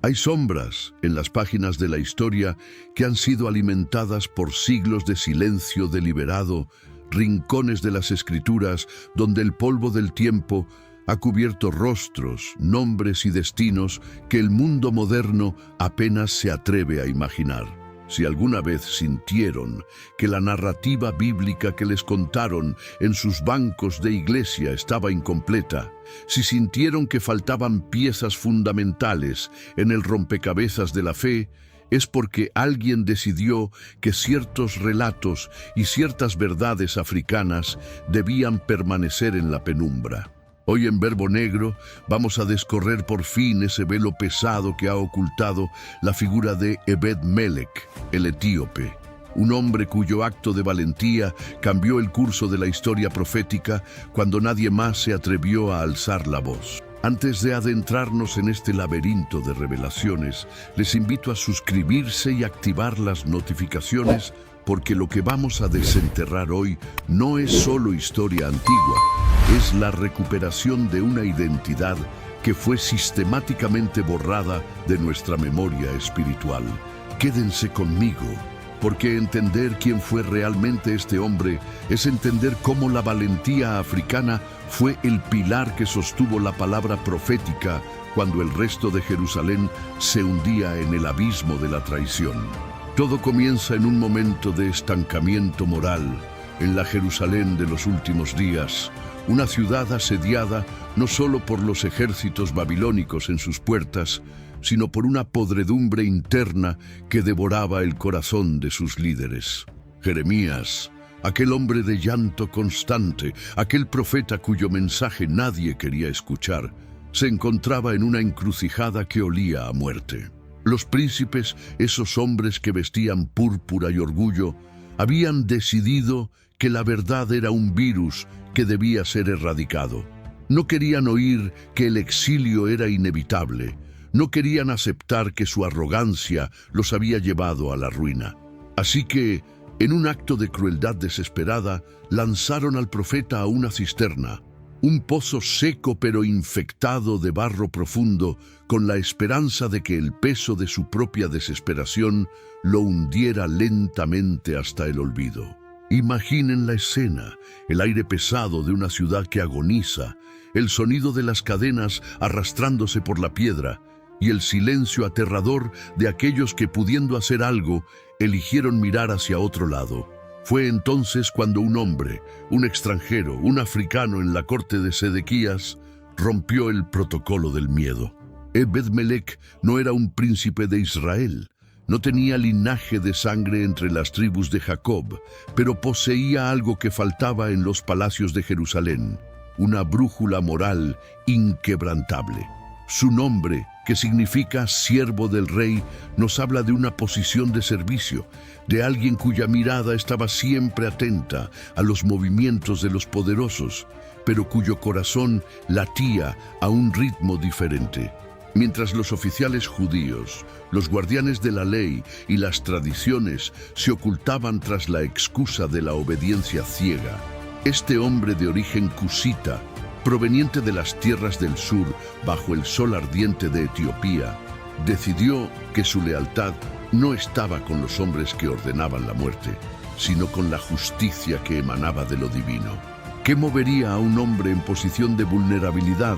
Hay sombras en las páginas de la historia que han sido alimentadas por siglos de silencio deliberado, rincones de las escrituras donde el polvo del tiempo ha cubierto rostros, nombres y destinos que el mundo moderno apenas se atreve a imaginar. Si alguna vez sintieron que la narrativa bíblica que les contaron en sus bancos de iglesia estaba incompleta, si sintieron que faltaban piezas fundamentales en el rompecabezas de la fe, es porque alguien decidió que ciertos relatos y ciertas verdades africanas debían permanecer en la penumbra. Hoy en Verbo Negro vamos a descorrer por fin ese velo pesado que ha ocultado la figura de Ebed-Melech, el etíope, un hombre cuyo acto de valentía cambió el curso de la historia profética cuando nadie más se atrevió a alzar la voz. Antes de adentrarnos en este laberinto de revelaciones, les invito a suscribirse y activar las notificaciones porque lo que vamos a desenterrar hoy no es solo historia antigua, es la recuperación de una identidad que fue sistemáticamente borrada de nuestra memoria espiritual. Quédense conmigo, porque entender quién fue realmente este hombre es entender cómo la valentía africana fue el pilar que sostuvo la palabra profética cuando el resto de Jerusalén se hundía en el abismo de la traición. Todo comienza en un momento de estancamiento moral, en la Jerusalén de los últimos días, una ciudad asediada no solo por los ejércitos babilónicos en sus puertas, sino por una podredumbre interna que devoraba el corazón de sus líderes. Jeremías, aquel hombre de llanto constante, aquel profeta cuyo mensaje nadie quería escuchar, se encontraba en una encrucijada que olía a muerte. Los príncipes, esos hombres que vestían púrpura y orgullo, habían decidido que la verdad era un virus que debía ser erradicado. No querían oír que el exilio era inevitable. No querían aceptar que su arrogancia los había llevado a la ruina. Así que, en un acto de crueldad desesperada, lanzaron al profeta a una cisterna, un pozo seco pero infectado de barro profundo, con la esperanza de que el peso de su propia desesperación lo hundiera lentamente hasta el olvido. Imaginen la escena, el aire pesado de una ciudad que agoniza, el sonido de las cadenas arrastrándose por la piedra y el silencio aterrador de aquellos que, pudiendo hacer algo, eligieron mirar hacia otro lado. Fue entonces cuando un hombre, un extranjero, un africano en la corte de Sedequías, rompió el protocolo del miedo. Ebed-Melech no era un príncipe de Israel, no tenía linaje de sangre entre las tribus de Jacob, pero poseía algo que faltaba en los palacios de Jerusalén, una brújula moral inquebrantable. Su nombre, que significa siervo del rey, nos habla de una posición de servicio, de alguien cuya mirada estaba siempre atenta a los movimientos de los poderosos, pero cuyo corazón latía a un ritmo diferente. Mientras los oficiales judíos, los guardianes de la ley y las tradiciones se ocultaban tras la excusa de la obediencia ciega, este hombre de origen cusita, proveniente de las tierras del sur bajo el sol ardiente de Etiopía, decidió que su lealtad no estaba con los hombres que ordenaban la muerte, sino con la justicia que emanaba de lo divino. ¿Qué movería a un hombre en posición de vulnerabilidad,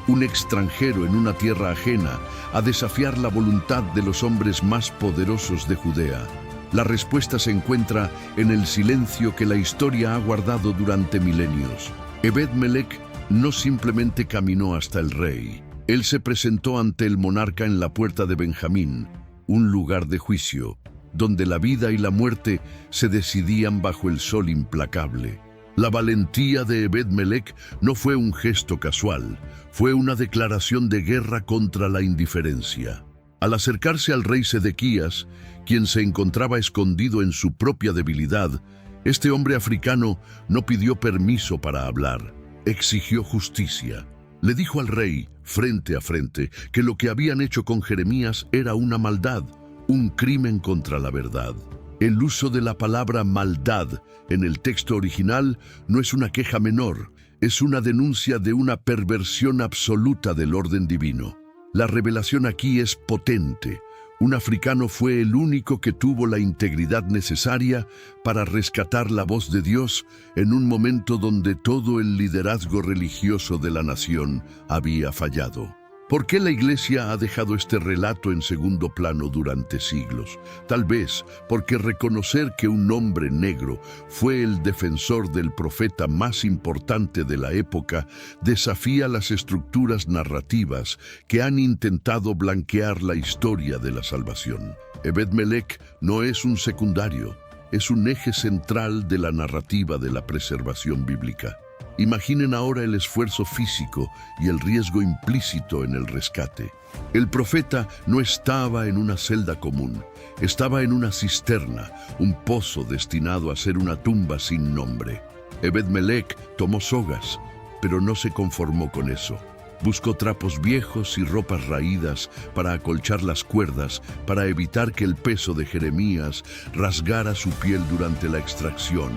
un extranjero en una tierra ajena, a desafiar la voluntad de los hombres más poderosos de Judea? La respuesta se encuentra en el silencio que la historia ha guardado durante milenios. Ebed-Melech no simplemente caminó hasta el rey. Él se presentó ante el monarca en la puerta de Benjamín, un lugar de juicio, donde la vida y la muerte se decidían bajo el sol implacable. La valentía de Ebed-Melech no fue un gesto casual, fue una declaración de guerra contra la indiferencia. Al acercarse al rey Sedequías, quien se encontraba escondido en su propia debilidad, este hombre africano no pidió permiso para hablar. Exigió justicia. Le dijo al rey, frente a frente, que lo que habían hecho con Jeremías era una maldad, un crimen contra la verdad. El uso de la palabra maldad en el texto original no es una queja menor, es una denuncia de una perversión absoluta del orden divino. La revelación aquí es potente. Un africano fue el único que tuvo la integridad necesaria para rescatar la voz de Dios en un momento donde todo el liderazgo religioso de la nación había fallado. ¿Por qué la Iglesia ha dejado este relato en segundo plano durante siglos? Tal vez porque reconocer que un hombre negro fue el defensor del profeta más importante de la época desafía las estructuras narrativas que han intentado blanquear la historia de la salvación. Ebed-Melech no es un secundario, es un eje central de la narrativa de la preservación bíblica. Imaginen ahora el esfuerzo físico y el riesgo implícito en el rescate. El profeta no estaba en una celda común, estaba en una cisterna, un pozo destinado a ser una tumba sin nombre. Ebed-Melech tomó sogas, pero no se conformó con eso. Buscó trapos viejos y ropas raídas para acolchar las cuerdas, para evitar que el peso de Jeremías rasgara su piel durante la extracción.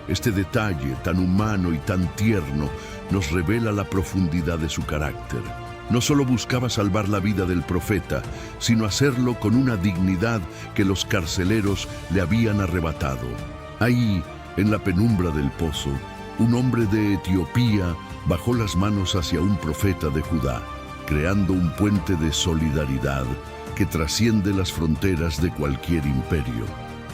Este detalle tan humano y tan tierno nos revela la profundidad de su carácter. No solo buscaba salvar la vida del profeta, sino hacerlo con una dignidad que los carceleros le habían arrebatado. Ahí, en la penumbra del pozo, un hombre de Etiopía bajó las manos hacia un profeta de Judá, creando un puente de solidaridad que trasciende las fronteras de cualquier imperio.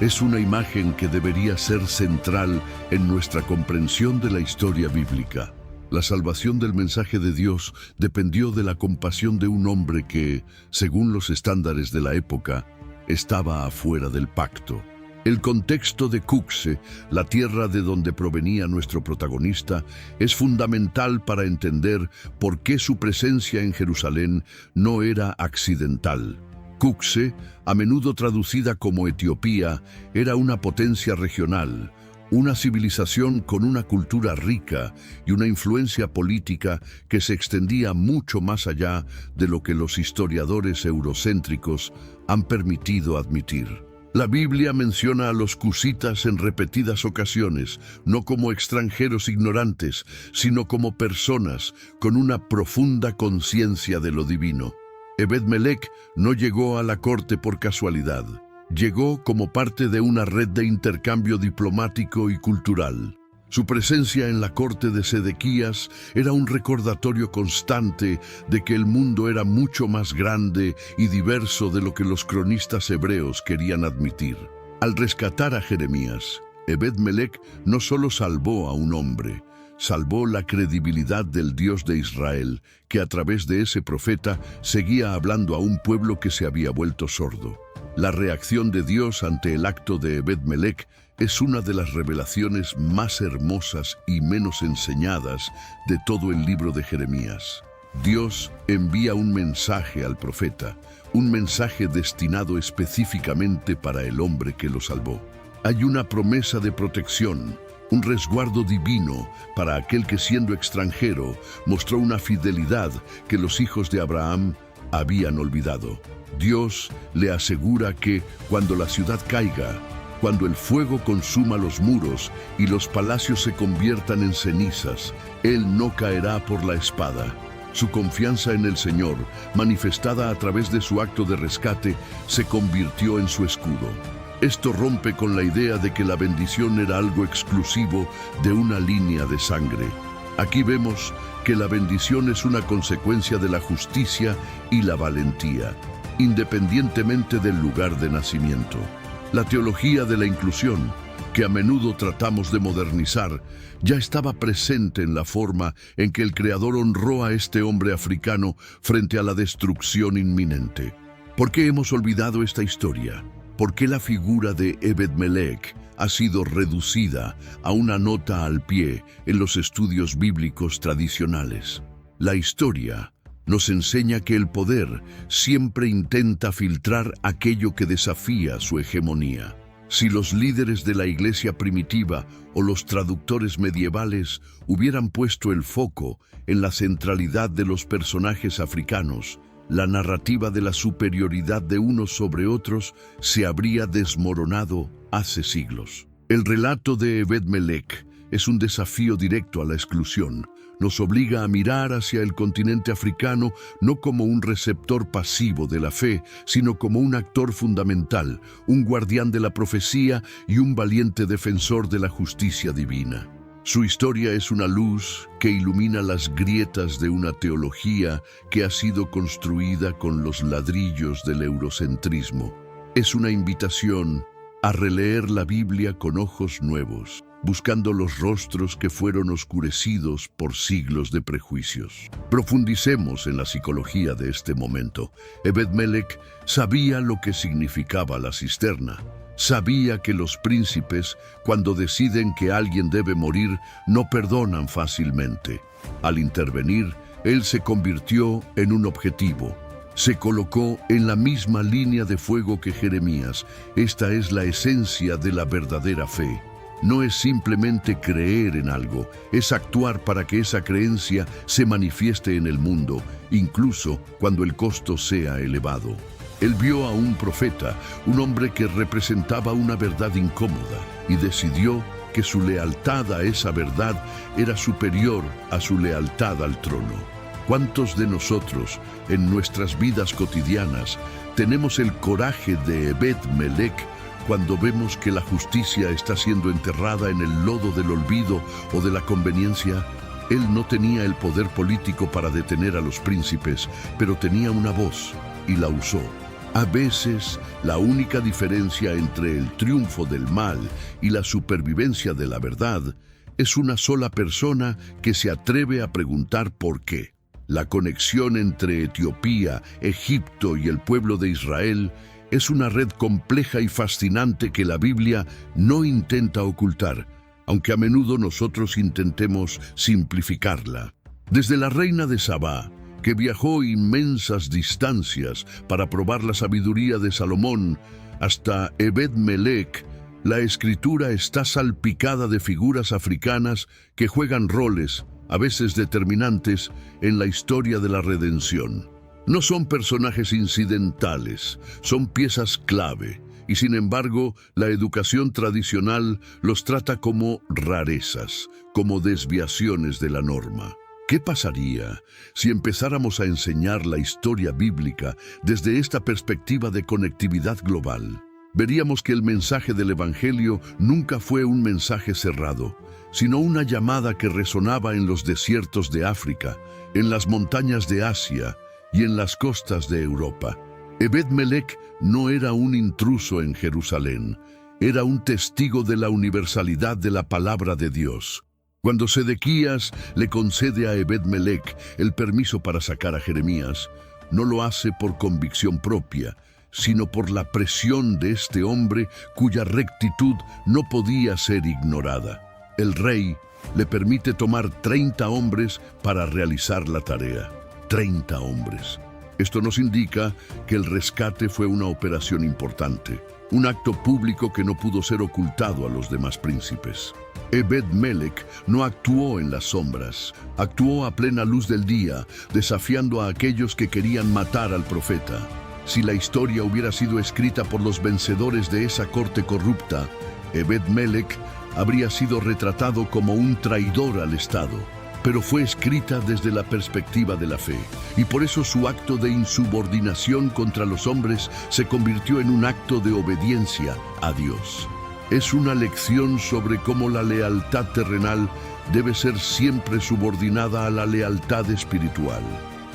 Es una imagen que debería ser central en nuestra comprensión de la historia bíblica. La salvación del mensaje de Dios dependió de la compasión de un hombre que, según los estándares de la época, estaba afuera del pacto. El contexto de Cuxe, la tierra de donde provenía nuestro protagonista, es fundamental para entender por qué su presencia en Jerusalén no era accidental. Cuxe, a menudo traducida como Etiopía, era una potencia regional, una civilización con una cultura rica y una influencia política que se extendía mucho más allá de lo que los historiadores eurocéntricos han permitido admitir. La Biblia menciona a los cusitas en repetidas ocasiones, no como extranjeros ignorantes, sino como personas con una profunda conciencia de lo divino. Ebed-Melech no llegó a la corte por casualidad. Llegó como parte de una red de intercambio diplomático y cultural. Su presencia en la corte de Sedequías era un recordatorio constante de que el mundo era mucho más grande y diverso de lo que los cronistas hebreos querían admitir. Al rescatar a Jeremías, Ebed-Melech no solo salvó a un hombre, salvó la credibilidad del Dios de Israel, que a través de ese profeta seguía hablando a un pueblo que se había vuelto sordo. La reacción de Dios ante el acto de Ebed-Melech es una de las revelaciones más hermosas y menos enseñadas de todo el libro de Jeremías. Dios envía un mensaje al profeta, un mensaje destinado específicamente para el hombre que lo salvó. Hay una promesa de protección, un resguardo divino para aquel que, siendo extranjero, mostró una fidelidad que los hijos de Abraham habían olvidado. Dios le asegura que cuando la ciudad caiga, cuando el fuego consuma los muros y los palacios se conviertan en cenizas, Él no caerá por la espada. Su confianza en el Señor, manifestada a través de su acto de rescate, se convirtió en su escudo. Esto rompe con la idea de que la bendición era algo exclusivo de una línea de sangre. Aquí vemos que la bendición es una consecuencia de la justicia y la valentía, independientemente del lugar de nacimiento. La teología de la inclusión, que a menudo tratamos de modernizar, ya estaba presente en la forma en que el Creador honró a este hombre africano frente a la destrucción inminente. ¿Por qué hemos olvidado esta historia? ¿Por qué la figura de Ebed-Melech ha sido reducida a una nota al pie en los estudios bíblicos tradicionales? La historia nos enseña que el poder siempre intenta filtrar aquello que desafía su hegemonía. Si los líderes de la iglesia primitiva o los traductores medievales hubieran puesto el foco en la centralidad de los personajes africanos, la narrativa de la superioridad de unos sobre otros se habría desmoronado hace siglos. El relato de Ebed-Melech es un desafío directo a la exclusión, nos obliga a mirar hacia el continente africano no como un receptor pasivo de la fe, sino como un actor fundamental, un guardián de la profecía y un valiente defensor de la justicia divina. Su historia es una luz que ilumina las grietas de una teología que ha sido construida con los ladrillos del eurocentrismo. Es una invitación a releer la Biblia con ojos nuevos, buscando los rostros que fueron oscurecidos por siglos de prejuicios. Profundicemos en la psicología de este momento. Ebed-Melech sabía lo que significaba la cisterna. Sabía que los príncipes, cuando deciden que alguien debe morir, no perdonan fácilmente. Al intervenir, él se convirtió en un objetivo. Se colocó en la misma línea de fuego que Jeremías. Esta es la esencia de la verdadera fe. No es simplemente creer en algo, es actuar para que esa creencia se manifieste en el mundo, incluso cuando el costo sea elevado. Él vio a un profeta, un hombre que representaba una verdad incómoda, y decidió que su lealtad a esa verdad era superior a su lealtad al trono. ¿Cuántos de nosotros, en nuestras vidas cotidianas, tenemos el coraje de Ebed-Melech cuando vemos que la justicia está siendo enterrada en el lodo del olvido o de la conveniencia? Él no tenía el poder político para detener a los príncipes, pero tenía una voz y la usó. A veces, la única diferencia entre el triunfo del mal y la supervivencia de la verdad es una sola persona que se atreve a preguntar por qué. La conexión entre Etiopía, Egipto y el pueblo de Israel es una red compleja y fascinante que la Biblia no intenta ocultar, aunque a menudo nosotros intentemos simplificarla. Desde la reina de Sabá, que viajó inmensas distancias para probar la sabiduría de Salomón, hasta Ebed-Melech, la escritura está salpicada de figuras africanas que juegan roles, a veces determinantes, en la historia de la redención. No son personajes incidentales, son piezas clave, y sin embargo, la educación tradicional los trata como rarezas, como desviaciones de la norma. ¿Qué pasaría si empezáramos a enseñar la historia bíblica desde esta perspectiva de conectividad global? Veríamos que el mensaje del Evangelio nunca fue un mensaje cerrado, sino una llamada que resonaba en los desiertos de África, en las montañas de Asia y en las costas de Europa. Ebed-Melech no era un intruso en Jerusalén, era un testigo de la universalidad de la palabra de Dios. Cuando Sedequías le concede a Ebed-Melech el permiso para sacar a Jeremías, no lo hace por convicción propia, sino por la presión de este hombre cuya rectitud no podía ser ignorada. El rey le permite tomar 30 hombres para realizar la tarea. 30 hombres. Esto nos indica que el rescate fue una operación importante, un acto público que no pudo ser ocultado a los demás príncipes. Ebed-Melech no actuó en las sombras, actuó a plena luz del día, desafiando a aquellos que querían matar al profeta. Si la historia hubiera sido escrita por los vencedores de esa corte corrupta, Ebed-Melech habría sido retratado como un traidor al Estado, pero fue escrita desde la perspectiva de la fe, y por eso su acto de insubordinación contra los hombres se convirtió en un acto de obediencia a Dios. Es una lección sobre cómo la lealtad terrenal debe ser siempre subordinada a la lealtad espiritual.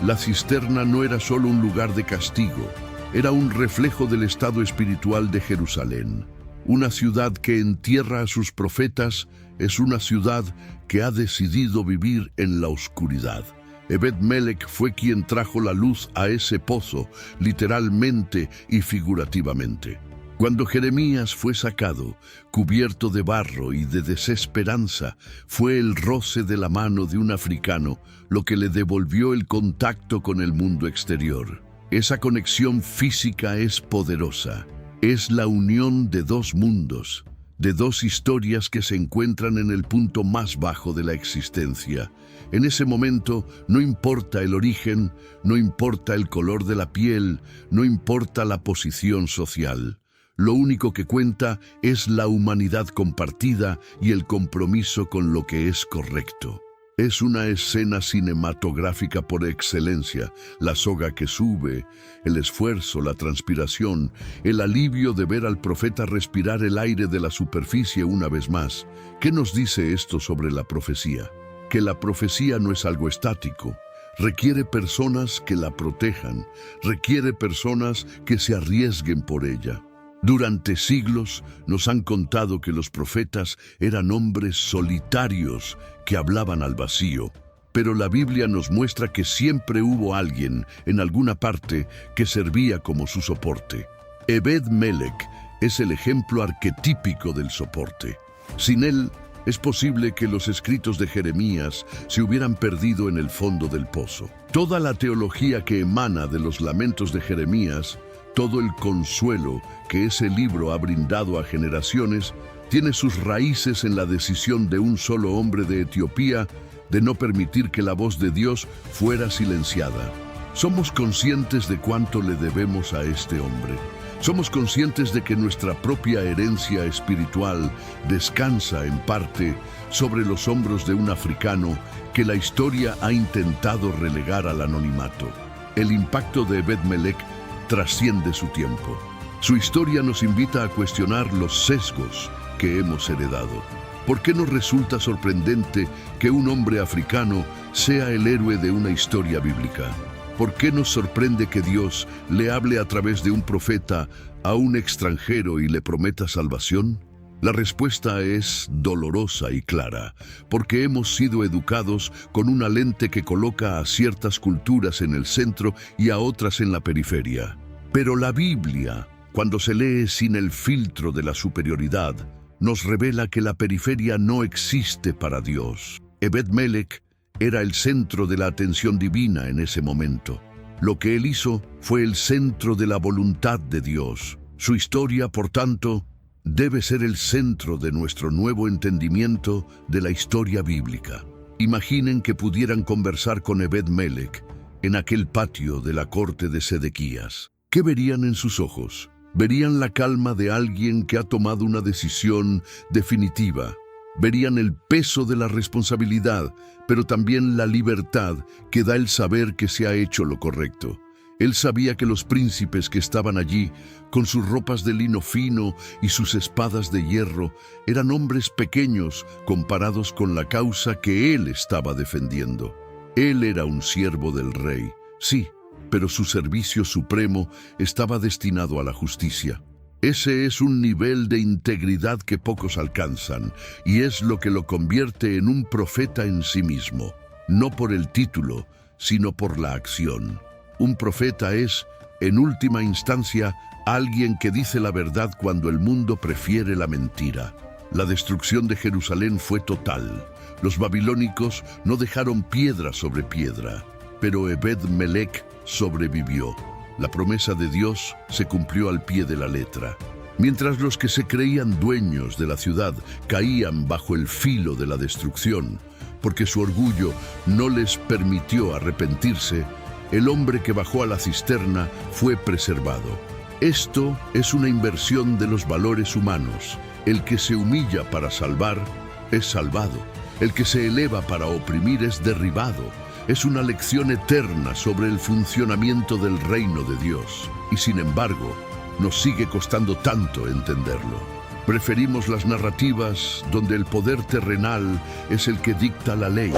La cisterna no era solo un lugar de castigo, era un reflejo del estado espiritual de Jerusalén. Una ciudad que entierra a sus profetas es una ciudad que ha decidido vivir en la oscuridad. Ebed-Melech fue quien trajo la luz a ese pozo, literalmente y figurativamente. Cuando Jeremías fue sacado, cubierto de barro y de desesperanza, fue el roce de la mano de un africano lo que le devolvió el contacto con el mundo exterior. Esa conexión física es poderosa. Es la unión de dos mundos, de dos historias que se encuentran en el punto más bajo de la existencia. En ese momento no importa el origen, no importa el color de la piel, no importa la posición social. Lo único que cuenta es la humanidad compartida y el compromiso con lo que es correcto. Es una escena cinematográfica por excelencia, la soga que sube, el esfuerzo, la transpiración, el alivio de ver al profeta respirar el aire de la superficie una vez más. ¿Qué nos dice esto sobre la profecía? Que la profecía no es algo estático. Requiere personas que la protejan, requiere personas que se arriesguen por ella. Durante siglos nos han contado que los profetas eran hombres solitarios que hablaban al vacío, pero la Biblia nos muestra que siempre hubo alguien en alguna parte que servía como su soporte. Ebed-Melech es el ejemplo arquetípico del soporte. Sin él, es posible que los escritos de Jeremías se hubieran perdido en el fondo del pozo. Toda la teología que emana de los lamentos de Jeremías, todo el consuelo que ese libro ha brindado a generaciones, tiene sus raíces en la decisión de un solo hombre de Etiopía de no permitir que la voz de Dios fuera silenciada. Somos conscientes de cuánto le debemos a este hombre. Somos conscientes de que nuestra propia herencia espiritual descansa en parte sobre los hombros de un africano que la historia ha intentado relegar al anonimato. El impacto de Ebed-Melech trasciende su tiempo. Su historia nos invita a cuestionar los sesgos que hemos heredado. ¿Por qué nos resulta sorprendente que un hombre africano sea el héroe de una historia bíblica? ¿Por qué nos sorprende que Dios le hable a través de un profeta a un extranjero y le prometa salvación? La respuesta es dolorosa y clara, porque hemos sido educados con una lente que coloca a ciertas culturas en el centro y a otras en la periferia. Pero la Biblia, cuando se lee sin el filtro de la superioridad, nos revela que la periferia no existe para Dios. Ebed-Melech era el centro de la atención divina en ese momento. Lo que él hizo fue el centro de la voluntad de Dios. Su historia, por tanto, debe ser el centro de nuestro nuevo entendimiento de la historia bíblica. Imaginen que pudieran conversar con Ebed-Melech en aquel patio de la corte de Sedequías. ¿Qué verían en sus ojos? Verían la calma de alguien que ha tomado una decisión definitiva. Verían el peso de la responsabilidad, pero también la libertad que da el saber que se ha hecho lo correcto. Él sabía que los príncipes que estaban allí, con sus ropas de lino fino y sus espadas de hierro, eran hombres pequeños comparados con la causa que él estaba defendiendo. Él era un siervo del rey, sí, pero su servicio supremo estaba destinado a la justicia. Ese es un nivel de integridad que pocos alcanzan, y es lo que lo convierte en un profeta en sí mismo, no por el título, sino por la acción. Un profeta es, en última instancia, alguien que dice la verdad cuando el mundo prefiere la mentira. La destrucción de Jerusalén fue total. Los babilónicos no dejaron piedra sobre piedra, pero Ebed-Melech sobrevivió. La promesa de Dios se cumplió al pie de la letra. Mientras los que se creían dueños de la ciudad caían bajo el filo de la destrucción, porque su orgullo no les permitió arrepentirse, el hombre que bajó a la cisterna fue preservado. Esto es una inversión de los valores humanos. El que se humilla para salvar es salvado. El que se eleva para oprimir es derribado. Es una lección eterna sobre el funcionamiento del reino de Dios. Y sin embargo, nos sigue costando tanto entenderlo. Preferimos las narrativas donde el poder terrenal es el que dicta la ley,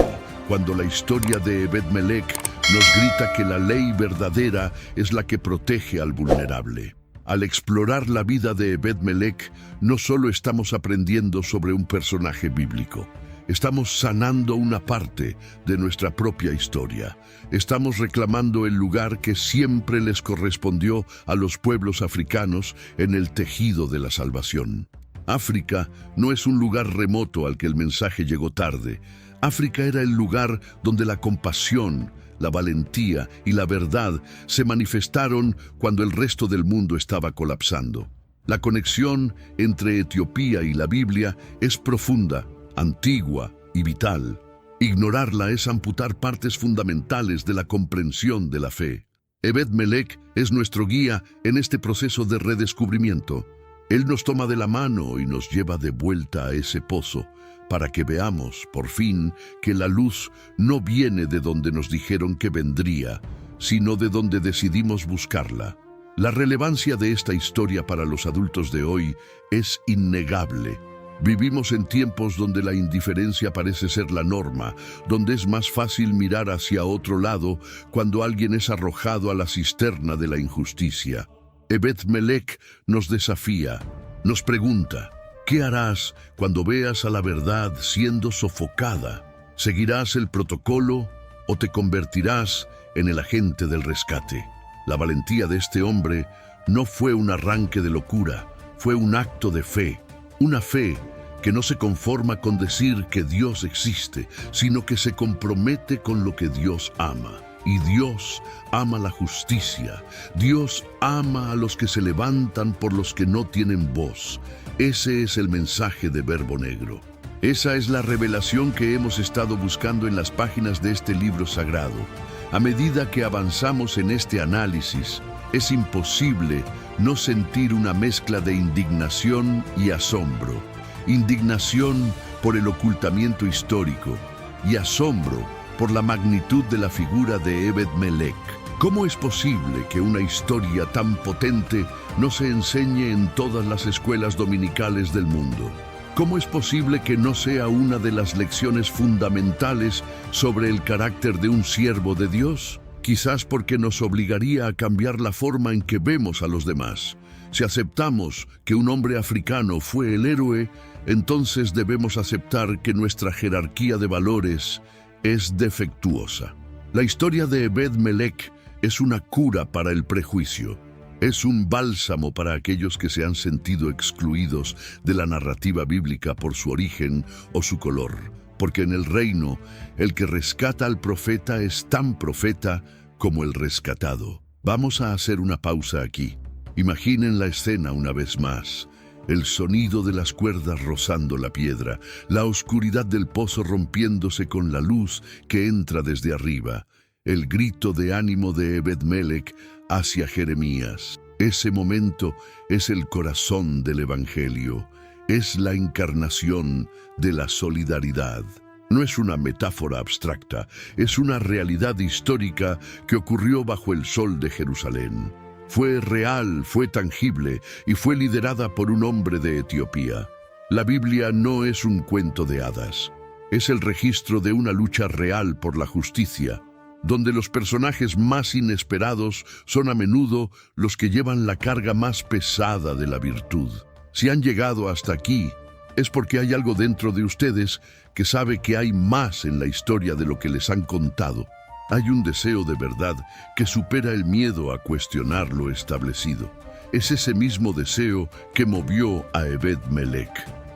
cuando la historia de Ebed-Melech nos grita que la ley verdadera es la que protege al vulnerable. Al explorar la vida de Ebed-Melech, no solo estamos aprendiendo sobre un personaje bíblico, estamos sanando una parte de nuestra propia historia. Estamos reclamando el lugar que siempre les correspondió a los pueblos africanos en el tejido de la salvación. África no es un lugar remoto al que el mensaje llegó tarde. África era el lugar donde la compasión, la valentía y la verdad se manifestaron cuando el resto del mundo estaba colapsando. La conexión entre Etiopía y la Biblia es profunda, antigua y vital. Ignorarla es amputar partes fundamentales de la comprensión de la fe. Ebed-Melech es nuestro guía en este proceso de redescubrimiento. Él nos toma de la mano y nos lleva de vuelta a ese pozo, para que veamos, por fin, que la luz no viene de donde nos dijeron que vendría, sino de donde decidimos buscarla. La relevancia de esta historia para los adultos de hoy es innegable. Vivimos en tiempos donde la indiferencia parece ser la norma, donde es más fácil mirar hacia otro lado cuando alguien es arrojado a la cisterna de la injusticia. Ebed-Melech nos desafía, nos pregunta: ¿qué harás cuando veas a la verdad siendo sofocada? ¿Seguirás el protocolo o te convertirás en el agente del rescate? La valentía de este hombre no fue un arranque de locura, fue un acto de fe. Una fe que no se conforma con decir que Dios existe, sino que se compromete con lo que Dios ama. Y Dios ama la justicia. Dios ama a los que se levantan por los que no tienen voz. Ese es el mensaje de Verbo Negro. Esa es la revelación que hemos estado buscando en las páginas de este libro sagrado. A medida que avanzamos en este análisis, es imposible no sentir una mezcla de indignación y asombro. Indignación por el ocultamiento histórico y asombro por la magnitud de la figura de Ebed-Melech. ¿Cómo es posible que una historia tan potente no se enseñe en todas las escuelas dominicales del mundo? ¿Cómo es posible que no sea una de las lecciones fundamentales sobre el carácter de un siervo de Dios? Quizás porque nos obligaría a cambiar la forma en que vemos a los demás. Si aceptamos que un hombre africano fue el héroe, entonces debemos aceptar que nuestra jerarquía de valores es defectuosa. La historia de Ebed-Melech es una cura para el prejuicio. Es un bálsamo para aquellos que se han sentido excluidos de la narrativa bíblica por su origen o su color. Porque en el reino, el que rescata al profeta es tan profeta como el rescatado. Vamos a hacer una pausa aquí. Imaginen la escena una vez más. El sonido de las cuerdas rozando la piedra, la oscuridad del pozo rompiéndose con la luz que entra desde arriba, el grito de ánimo de Ebed-Melech hacia Jeremías. Ese momento es el corazón del Evangelio, es la encarnación de la solidaridad. No es una metáfora abstracta, es una realidad histórica que ocurrió bajo el sol de Jerusalén. Fue real, fue tangible y fue liderada por un hombre de Etiopía. La Biblia no es un cuento de hadas, es el registro de una lucha real por la justicia, donde los personajes más inesperados son a menudo los que llevan la carga más pesada de la virtud. Si han llegado hasta aquí, es porque hay algo dentro de ustedes que sabe que hay más en la historia de lo que les han contado. Hay un deseo de verdad que supera el miedo a cuestionar lo establecido. Es ese mismo deseo que movió a Ebed-Melech.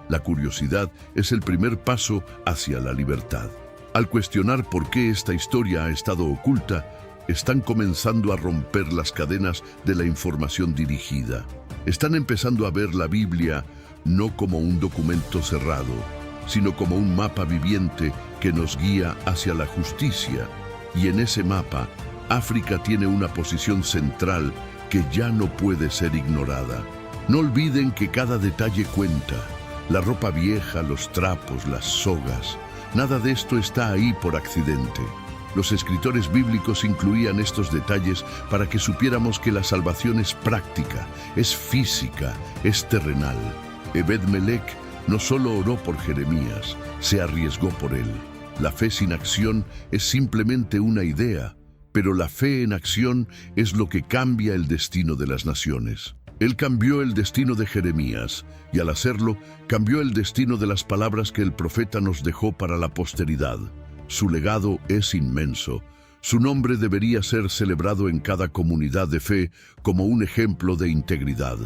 La curiosidad es el primer paso hacia la libertad. Al cuestionar por qué esta historia ha estado oculta, están comenzando a romper las cadenas de la información dirigida. Están empezando a ver la Biblia no como un documento cerrado, sino como un mapa viviente que nos guía hacia la justicia. Y en ese mapa, África tiene una posición central que ya no puede ser ignorada. No olviden que cada detalle cuenta. La ropa vieja, los trapos, las sogas. Nada de esto está ahí por accidente. Los escritores bíblicos incluían estos detalles para que supiéramos que la salvación es práctica, es física, es terrenal. Ebed-Melech no solo oró por Jeremías, se arriesgó por él. La fe sin acción es simplemente una idea, pero la fe en acción es lo que cambia el destino de las naciones. Él cambió el destino de Jeremías, y al hacerlo, cambió el destino de las palabras que el profeta nos dejó para la posteridad. Su legado es inmenso. Su nombre debería ser celebrado en cada comunidad de fe como un ejemplo de integridad.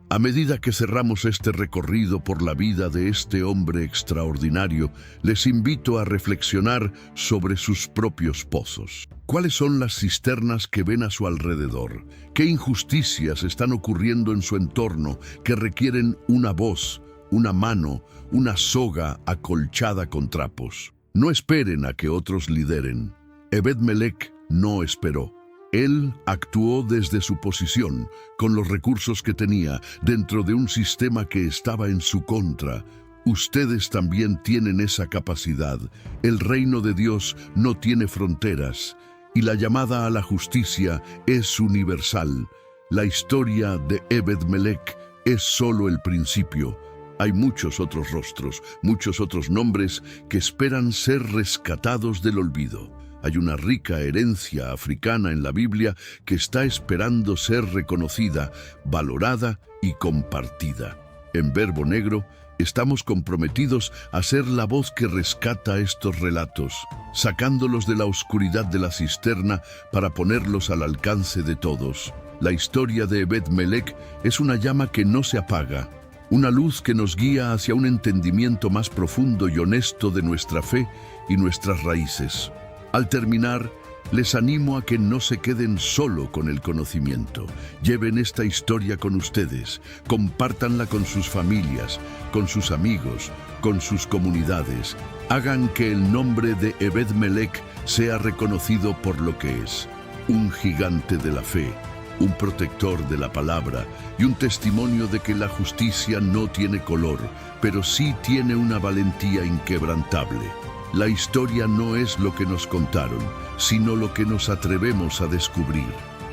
A medida que cerramos este recorrido por la vida de este hombre extraordinario, les invito a reflexionar sobre sus propios pozos. ¿Cuáles son las cisternas que ven a su alrededor? ¿Qué injusticias están ocurriendo en su entorno que requieren una voz, una mano, una soga acolchada con trapos? No esperen a que otros lideren. Ebed-Melech no esperó. Él actuó desde su posición, con los recursos que tenía, dentro de un sistema que estaba en su contra. Ustedes también tienen esa capacidad. El reino de Dios no tiene fronteras, y la llamada a la justicia es universal. La historia de Ebed-Melech es solo el principio. Hay muchos otros rostros, muchos otros nombres que esperan ser rescatados del olvido. Hay una rica herencia africana en la Biblia que está esperando ser reconocida, valorada y compartida. En Verbo Negro, estamos comprometidos a ser la voz que rescata estos relatos, sacándolos de la oscuridad de la cisterna para ponerlos al alcance de todos. La historia de Ebed-Melech es una llama que no se apaga, una luz que nos guía hacia un entendimiento más profundo y honesto de nuestra fe y nuestras raíces. Al terminar, les animo a que no se queden solo con el conocimiento. Lleven esta historia con ustedes, compártanla con sus familias, con sus amigos, con sus comunidades. Hagan que el nombre de Ebed-Melech sea reconocido por lo que es: un gigante de la fe, un protector de la palabra y un testimonio de que la justicia no tiene color, pero sí tiene una valentía inquebrantable. La historia no es lo que nos contaron, sino lo que nos atrevemos a descubrir.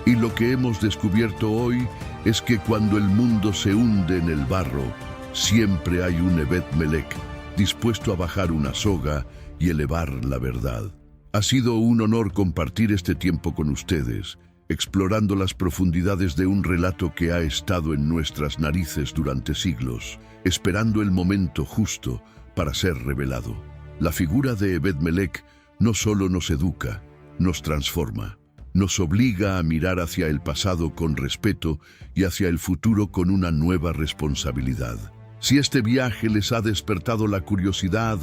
Y lo que hemos descubierto hoy es que cuando el mundo se hunde en el barro, siempre hay un Ebed-Melech dispuesto a bajar una soga y elevar la verdad. Ha sido un honor compartir este tiempo con ustedes, explorando las profundidades de un relato que ha estado en nuestras narices durante siglos, esperando el momento justo para ser revelado. La figura de Ebed-Melech no solo nos educa, nos transforma, nos obliga a mirar hacia el pasado con respeto y hacia el futuro con una nueva responsabilidad. Si este viaje les ha despertado la curiosidad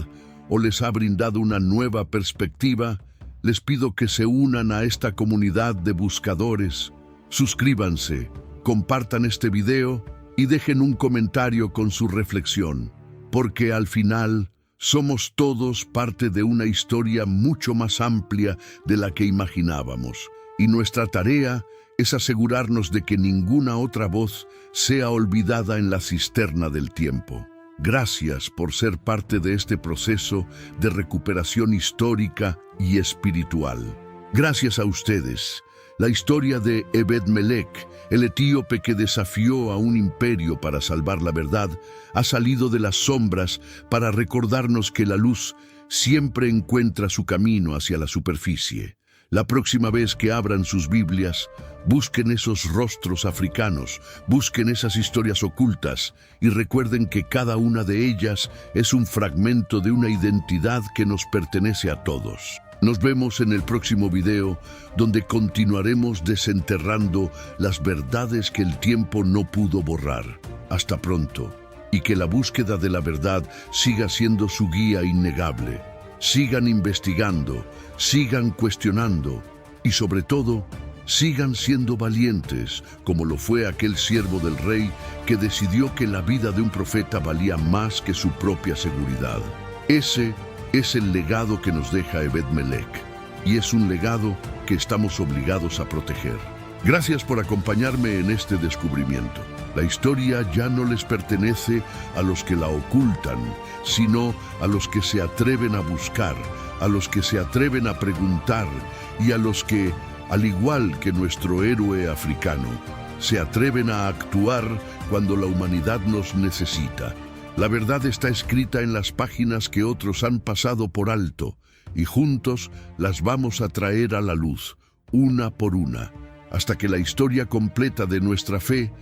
o les ha brindado una nueva perspectiva, les pido que se unan a esta comunidad de buscadores. Suscríbanse, compartan este video y dejen un comentario con su reflexión, porque al final somos todos parte de una historia mucho más amplia de la que imaginábamos, y nuestra tarea es asegurarnos de que ninguna otra voz sea olvidada en la cisterna del tiempo. Gracias por ser parte de este proceso de recuperación histórica y espiritual. Gracias a ustedes, la historia de Ebed-Melech, el etíope que desafió a un imperio para salvar la verdad, ha salido de las sombras para recordarnos que la luz siempre encuentra su camino hacia la superficie. La próxima vez que abran sus Biblias, busquen esos rostros africanos, busquen esas historias ocultas y recuerden que cada una de ellas es un fragmento de una identidad que nos pertenece a todos. Nos vemos en el próximo video, donde continuaremos desenterrando las verdades que el tiempo no pudo borrar. Hasta pronto, y que la búsqueda de la verdad siga siendo su guía innegable. Sigan investigando, sigan cuestionando y sobre todo, sigan siendo valientes, como lo fue aquel siervo del rey que decidió que la vida de un profeta valía más que su propia seguridad. Ese es el legado que nos deja Ebed-Melech, y es un legado que estamos obligados a proteger. Gracias por acompañarme en este descubrimiento. La historia ya no les pertenece a los que la ocultan, sino a los que se atreven a buscar, a los que se atreven a preguntar y a los que, al igual que nuestro héroe africano, se atreven a actuar cuando la humanidad nos necesita. La verdad está escrita en las páginas que otros han pasado por alto, y juntos las vamos a traer a la luz, una por una, hasta que la historia completa de nuestra fe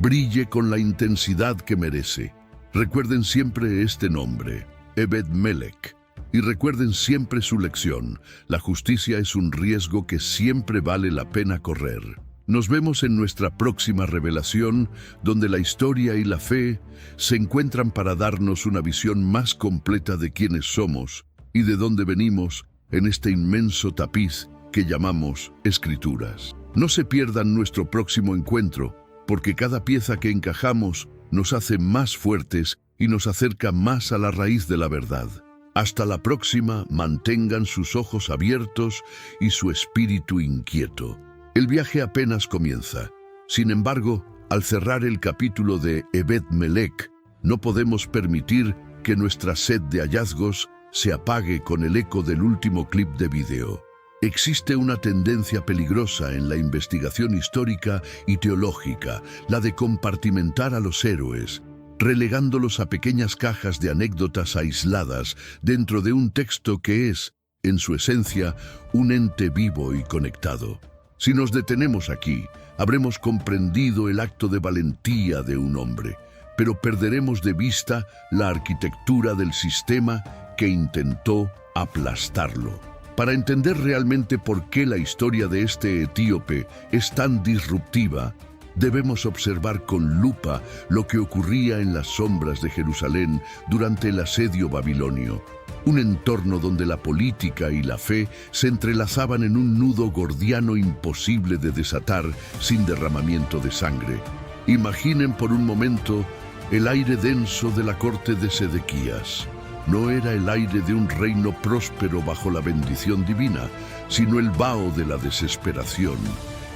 brille con la intensidad que merece. Recuerden siempre este nombre, Ebed-Melech, y recuerden siempre su lección: la justicia es un riesgo que siempre vale la pena correr. Nos vemos en nuestra próxima revelación, donde la historia y la fe se encuentran para darnos una visión más completa de quiénes somos y de dónde venimos en este inmenso tapiz que llamamos Escrituras. No se pierdan nuestro próximo encuentro, porque cada pieza que encajamos nos hace más fuertes y nos acerca más a la raíz de la verdad. Hasta la próxima, mantengan sus ojos abiertos y su espíritu inquieto. El viaje apenas comienza. Sin embargo, al cerrar el capítulo de Ebed-Melech, no podemos permitir que nuestra sed de hallazgos se apague con el eco del último clip de vídeo. Existe una tendencia peligrosa en la investigación histórica y teológica, la de compartimentar a los héroes, relegándolos a pequeñas cajas de anécdotas aisladas dentro de un texto que es, en su esencia, un ente vivo y conectado. Si nos detenemos aquí, habremos comprendido el acto de valentía de un hombre, pero perderemos de vista la arquitectura del sistema que intentó aplastarlo. Para entender realmente por qué la historia de este etíope es tan disruptiva, debemos observar con lupa lo que ocurría en las sombras de Jerusalén durante el asedio babilonio, un entorno donde la política y la fe se entrelazaban en un nudo gordiano imposible de desatar sin derramamiento de sangre. Imaginen por un momento el aire denso de la corte de Sedequías. No era el aire de un reino próspero bajo la bendición divina, sino el vaho de la desesperación,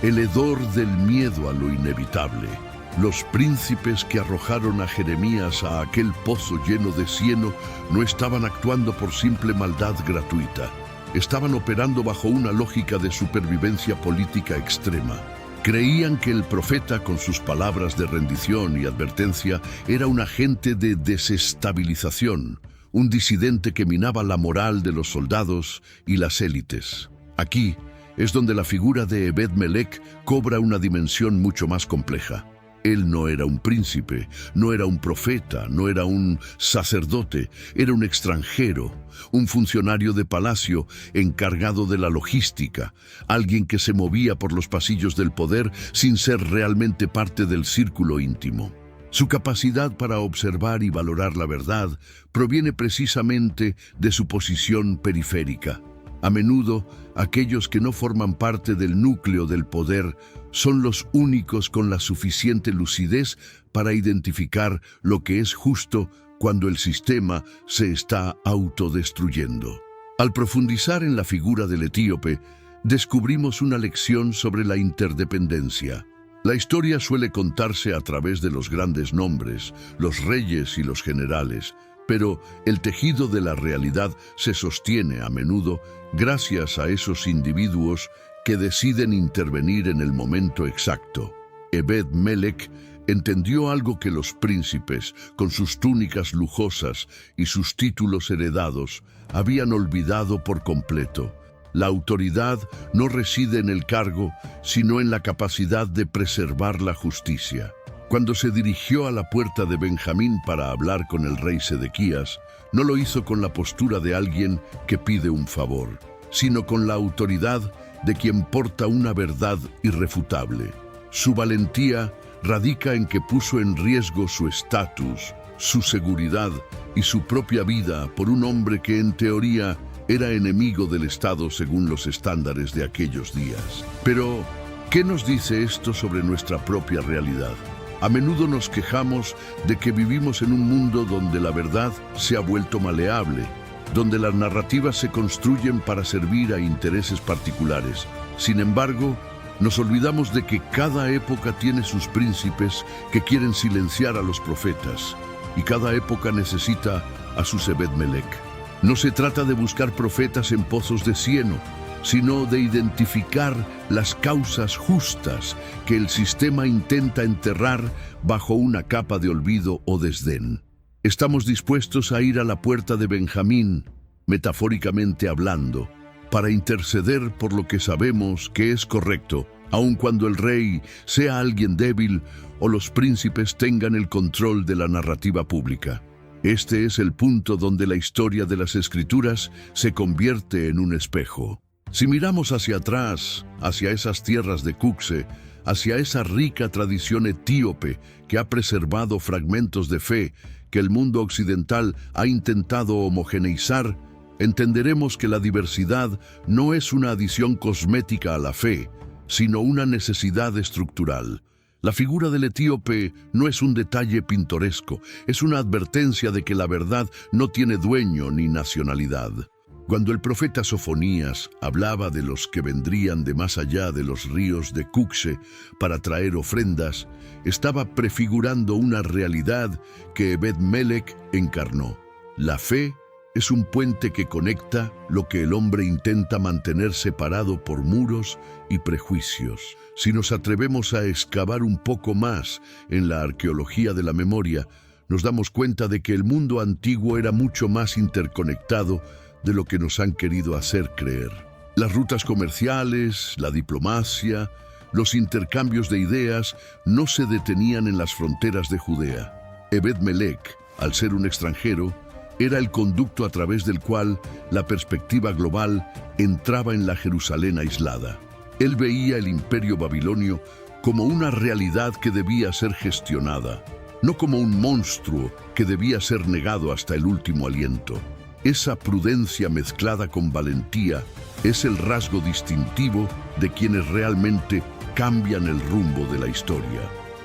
el hedor del miedo a lo inevitable. Los príncipes que arrojaron a Jeremías a aquel pozo lleno de cieno no estaban actuando por simple maldad gratuita. Estaban operando bajo una lógica de supervivencia política extrema. Creían que el profeta, con sus palabras de rendición y advertencia, era un agente de desestabilización, un disidente que minaba la moral de los soldados y las élites. Aquí es donde la figura de Ebed-Melech cobra una dimensión mucho más compleja. Él no era un príncipe, no era un profeta, no era un sacerdote, era un extranjero, un funcionario de palacio encargado de la logística, alguien que se movía por los pasillos del poder sin ser realmente parte del círculo íntimo. Su capacidad para observar y valorar la verdad proviene precisamente de su posición periférica. A menudo, aquellos que no forman parte del núcleo del poder son los únicos con la suficiente lucidez para identificar lo que es justo cuando el sistema se está autodestruyendo. Al profundizar en la figura del etíope, descubrimos una lección sobre la interdependencia. La historia suele contarse a través de los grandes nombres, los reyes y los generales, pero el tejido de la realidad se sostiene a menudo gracias a esos individuos que deciden intervenir en el momento exacto. Ebed-Melech entendió algo que los príncipes, con sus túnicas lujosas y sus títulos heredados, habían olvidado por completo. La autoridad no reside en el cargo, sino en la capacidad de preservar la justicia. Cuando se dirigió a la puerta de Benjamín para hablar con el rey Sedequías, no lo hizo con la postura de alguien que pide un favor, sino con la autoridad de quien porta una verdad irrefutable. Su valentía radica en que puso en riesgo su estatus, su seguridad y su propia vida por un hombre que en teoría era enemigo del Estado según los estándares de aquellos días. Pero, ¿qué nos dice esto sobre nuestra propia realidad? A menudo nos quejamos de que vivimos en un mundo donde la verdad se ha vuelto maleable, donde las narrativas se construyen para servir a intereses particulares. Sin embargo, nos olvidamos de que cada época tiene sus príncipes que quieren silenciar a los profetas, y cada época necesita a sus Ebed-Melech. No se trata de buscar profetas en pozos de cieno, sino de identificar las causas justas que el sistema intenta enterrar bajo una capa de olvido o desdén. Estamos dispuestos a ir a la puerta de Benjamín, metafóricamente hablando, para interceder por lo que sabemos que es correcto, aun cuando el rey sea alguien débil o los príncipes tengan el control de la narrativa pública. Este es el punto donde la historia de las Escrituras se convierte en un espejo. Si miramos hacia atrás, hacia esas tierras de Cuxe, hacia esa rica tradición etíope que ha preservado fragmentos de fe que el mundo occidental ha intentado homogeneizar, entenderemos que la diversidad no es una adición cosmética a la fe, sino una necesidad estructural. La figura del etíope no es un detalle pintoresco, es una advertencia de que la verdad no tiene dueño ni nacionalidad. Cuando el profeta Sofonías hablaba de los que vendrían de más allá de los ríos de Cuxe para traer ofrendas, estaba prefigurando una realidad que Ebed-Melech encarnó. La fe es un puente que conecta lo que el hombre intenta mantener separado por muros y prejuicios. Si nos atrevemos a excavar un poco más en la arqueología de la memoria, nos damos cuenta de que el mundo antiguo era mucho más interconectado de lo que nos han querido hacer creer. Las rutas comerciales, la diplomacia, los intercambios de ideas no se detenían en las fronteras de Judea. Ebed-Melech, al ser un extranjero, era el conducto a través del cual la perspectiva global entraba en la Jerusalén aislada. Él veía el imperio babilonio como una realidad que debía ser gestionada, no como un monstruo que debía ser negado hasta el último aliento. Esa prudencia mezclada con valentía es el rasgo distintivo de quienes realmente cambian el rumbo de la historia.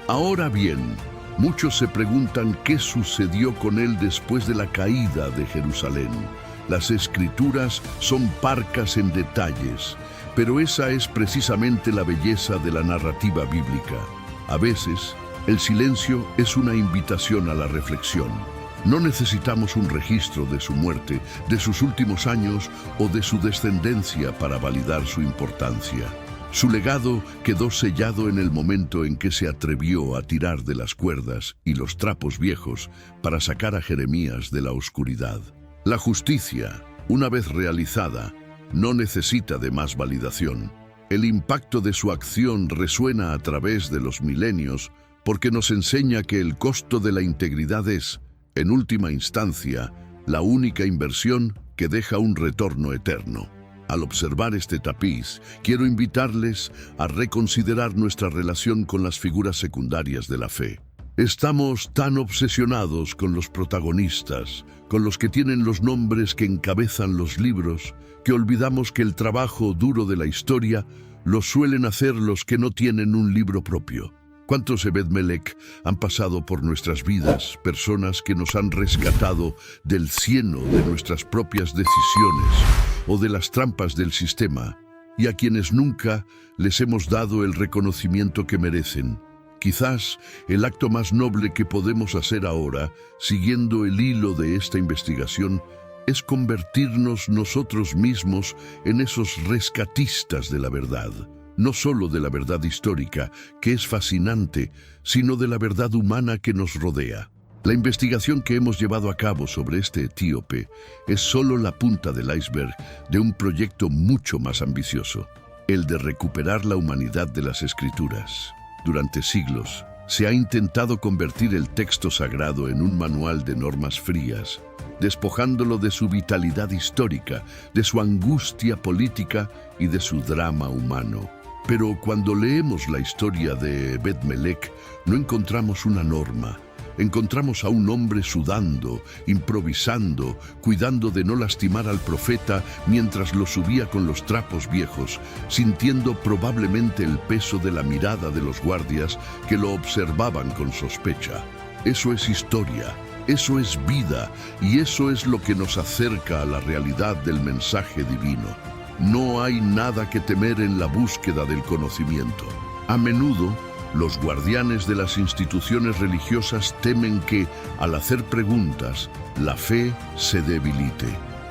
Ahora bien, muchos se preguntan qué sucedió con él después de la caída de Jerusalén. Las escrituras son parcas en detalles, pero esa es precisamente la belleza de la narrativa bíblica. A veces, el silencio es una invitación a la reflexión. No necesitamos un registro de su muerte, de sus últimos años o de su descendencia para validar su importancia. Su legado quedó sellado en el momento en que se atrevió a tirar de las cuerdas y los trapos viejos para sacar a Jeremías de la oscuridad. La justicia, una vez realizada, no necesita de más validación. El impacto de su acción resuena a través de los milenios porque nos enseña que el costo de la integridad es, en última instancia, la única inversión que deja un retorno eterno. Al observar este tapiz, quiero invitarles a reconsiderar nuestra relación con las figuras secundarias de la fe. Estamos tan obsesionados con los protagonistas, con los que tienen los nombres que encabezan los libros, que olvidamos que el trabajo duro de la historia lo suelen hacer los que no tienen un libro propio. ¿Cuántos Ebed-Melech han pasado por nuestras vidas, personas que nos han rescatado del cieno de nuestras propias decisiones o de las trampas del sistema, y a quienes nunca les hemos dado el reconocimiento que merecen? Quizás el acto más noble que podemos hacer ahora, siguiendo el hilo de esta investigación, es convertirnos nosotros mismos en esos rescatistas de la verdad. No solo de la verdad histórica, que es fascinante, sino de la verdad humana que nos rodea. La investigación que hemos llevado a cabo sobre este etíope es solo la punta del iceberg de un proyecto mucho más ambicioso, el de recuperar la humanidad de las Escrituras. Durante siglos, se ha intentado convertir el texto sagrado en un manual de normas frías, despojándolo de su vitalidad histórica, de su angustia política y de su drama humano. Pero cuando leemos la historia de Ebed-Melech, no encontramos una norma. Encontramos a un hombre sudando, improvisando, cuidando de no lastimar al profeta mientras lo subía con los trapos viejos, sintiendo probablemente el peso de la mirada de los guardias que lo observaban con sospecha. Eso es historia, eso es vida, y eso es lo que nos acerca a la realidad del mensaje divino. No hay nada que temer en la búsqueda del conocimiento. A menudo, los guardianes de las instituciones religiosas temen que, al hacer preguntas, la fe se debilite.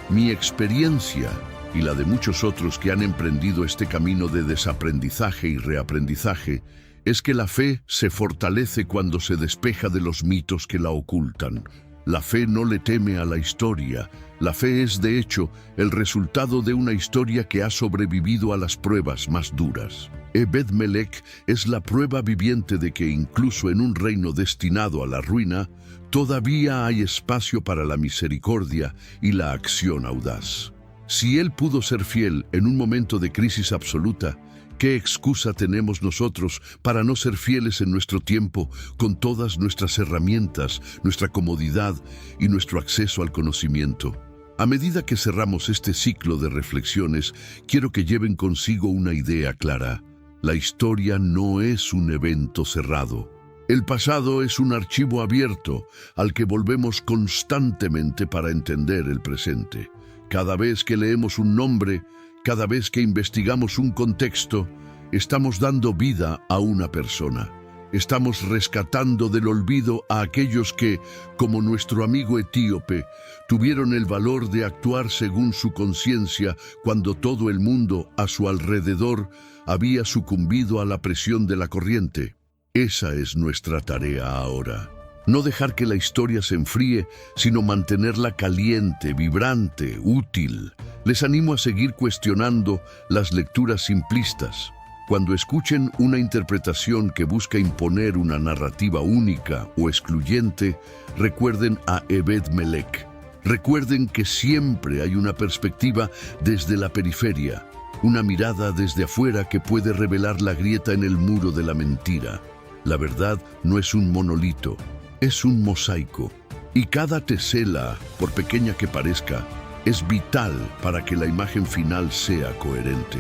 Mi experiencia, y la de muchos otros que han emprendido este camino de desaprendizaje y reaprendizaje, es que la fe se fortalece cuando se despeja de los mitos que la ocultan. La fe no le teme a la historia. La fe es, de hecho, el resultado de una historia que ha sobrevivido a las pruebas más duras. Ebed-Melech es la prueba viviente de que incluso en un reino destinado a la ruina, todavía hay espacio para la misericordia y la acción audaz. Si él pudo ser fiel en un momento de crisis absoluta, ¿qué excusa tenemos nosotros para no ser fieles en nuestro tiempo, con todas nuestras herramientas, nuestra comodidad y nuestro acceso al conocimiento? A medida que cerramos este ciclo de reflexiones, quiero que lleven consigo una idea clara. La historia no es un evento cerrado. El pasado es un archivo abierto al que volvemos constantemente para entender el presente. Cada vez que leemos un nombre, cada vez que investigamos un contexto, estamos dando vida a una persona. Estamos rescatando del olvido a aquellos que, como nuestro amigo etíope, tuvieron el valor de actuar según su conciencia cuando todo el mundo a su alrededor había sucumbido a la presión de la corriente. Esa es nuestra tarea ahora. No dejar que la historia se enfríe, sino mantenerla caliente, vibrante, útil. Les animo a seguir cuestionando las lecturas simplistas. Cuando escuchen una interpretación que busca imponer una narrativa única o excluyente, recuerden a Ebed-Melech. Recuerden que siempre hay una perspectiva desde la periferia, una mirada desde afuera que puede revelar la grieta en el muro de la mentira. La verdad no es un monolito, es un mosaico. Y cada tesela, por pequeña que parezca, es vital para que la imagen final sea coherente.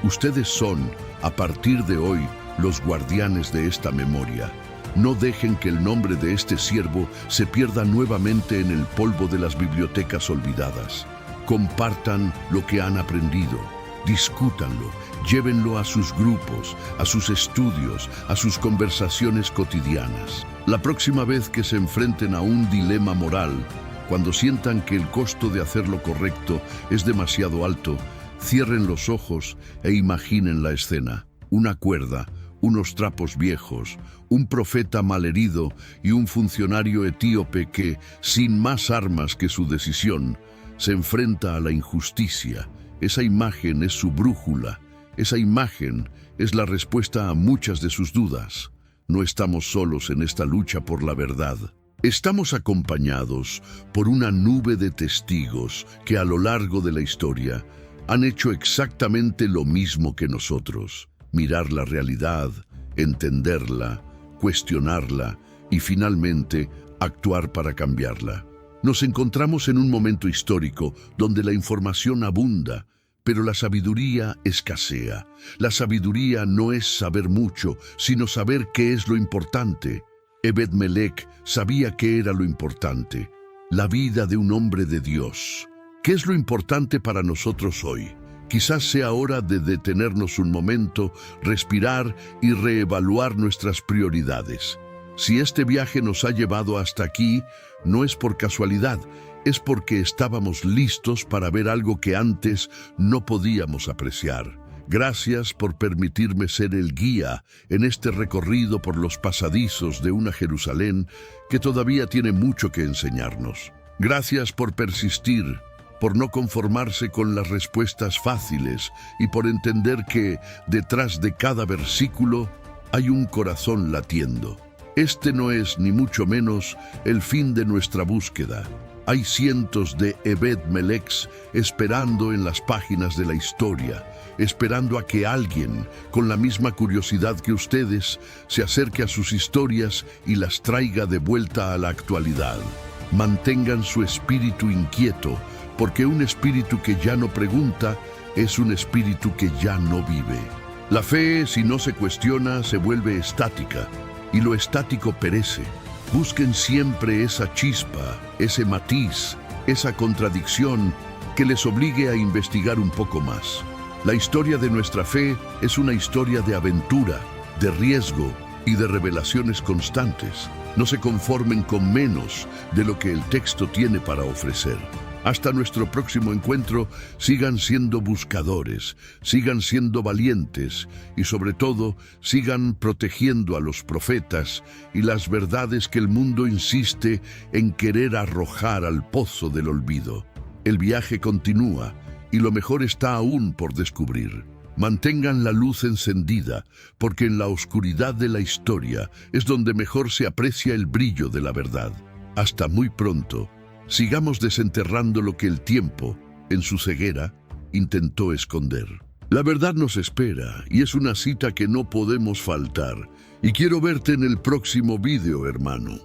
Ustedes son, a partir de hoy, los guardianes de esta memoria. No dejen que el nombre de este siervo se pierda nuevamente en el polvo de las bibliotecas olvidadas. Compartan lo que han aprendido, discútanlo, llévenlo a sus grupos, a sus estudios, a sus conversaciones cotidianas. La próxima vez que se enfrenten a un dilema moral, cuando sientan que el costo de hacer lo correcto es demasiado alto, cierren los ojos e imaginen la escena. Una cuerda, unos trapos viejos, un profeta malherido y un funcionario etíope que, sin más armas que su decisión, se enfrenta a la injusticia. Esa imagen es su brújula. Esa imagen es la respuesta a muchas de sus dudas. No estamos solos en esta lucha por la verdad. Estamos acompañados por una nube de testigos que a lo largo de la historia han hecho exactamente lo mismo que nosotros: mirar la realidad, entenderla, cuestionarla y finalmente actuar para cambiarla. Nos encontramos en un momento histórico donde la información abunda, pero la sabiduría escasea. La sabiduría no es saber mucho, sino saber qué es lo importante. Ebed-Melech sabía qué era lo importante: la vida de un hombre de Dios. ¿Qué es lo importante para nosotros hoy? Quizás sea hora de detenernos un momento, respirar y reevaluar nuestras prioridades. Si este viaje nos ha llevado hasta aquí, no es por casualidad, es porque estábamos listos para ver algo que antes no podíamos apreciar. Gracias por permitirme ser el guía en este recorrido por los pasadizos de una Jerusalén que todavía tiene mucho que enseñarnos. Gracias por persistir, por no conformarse con las respuestas fáciles y por entender que detrás de cada versículo hay un corazón latiendo. Este no es, ni mucho menos, el fin de nuestra búsqueda. Hay cientos de Ebed-Melechs esperando en las páginas de la historia, esperando a que alguien, con la misma curiosidad que ustedes, se acerque a sus historias y las traiga de vuelta a la actualidad. Mantengan su espíritu inquieto, porque un espíritu que ya no pregunta es un espíritu que ya no vive. La fe, si no se cuestiona, se vuelve estática, y lo estático perece. Busquen siempre esa chispa, ese matiz, esa contradicción que les obligue a investigar un poco más. La historia de nuestra fe es una historia de aventura, de riesgo y de revelaciones constantes. No se conformen con menos de lo que el texto tiene para ofrecer. Hasta nuestro próximo encuentro, sigan siendo buscadores, sigan siendo valientes y sobre todo, sigan protegiendo a los profetas y las verdades que el mundo insiste en querer arrojar al pozo del olvido. El viaje continúa y lo mejor está aún por descubrir. Mantengan la luz encendida, porque en la oscuridad de la historia es donde mejor se aprecia el brillo de la verdad. Hasta muy pronto. Sigamos desenterrando lo que el tiempo, en su ceguera, intentó esconder. La verdad nos espera y es una cita que no podemos faltar. Y quiero verte en el próximo video, hermano.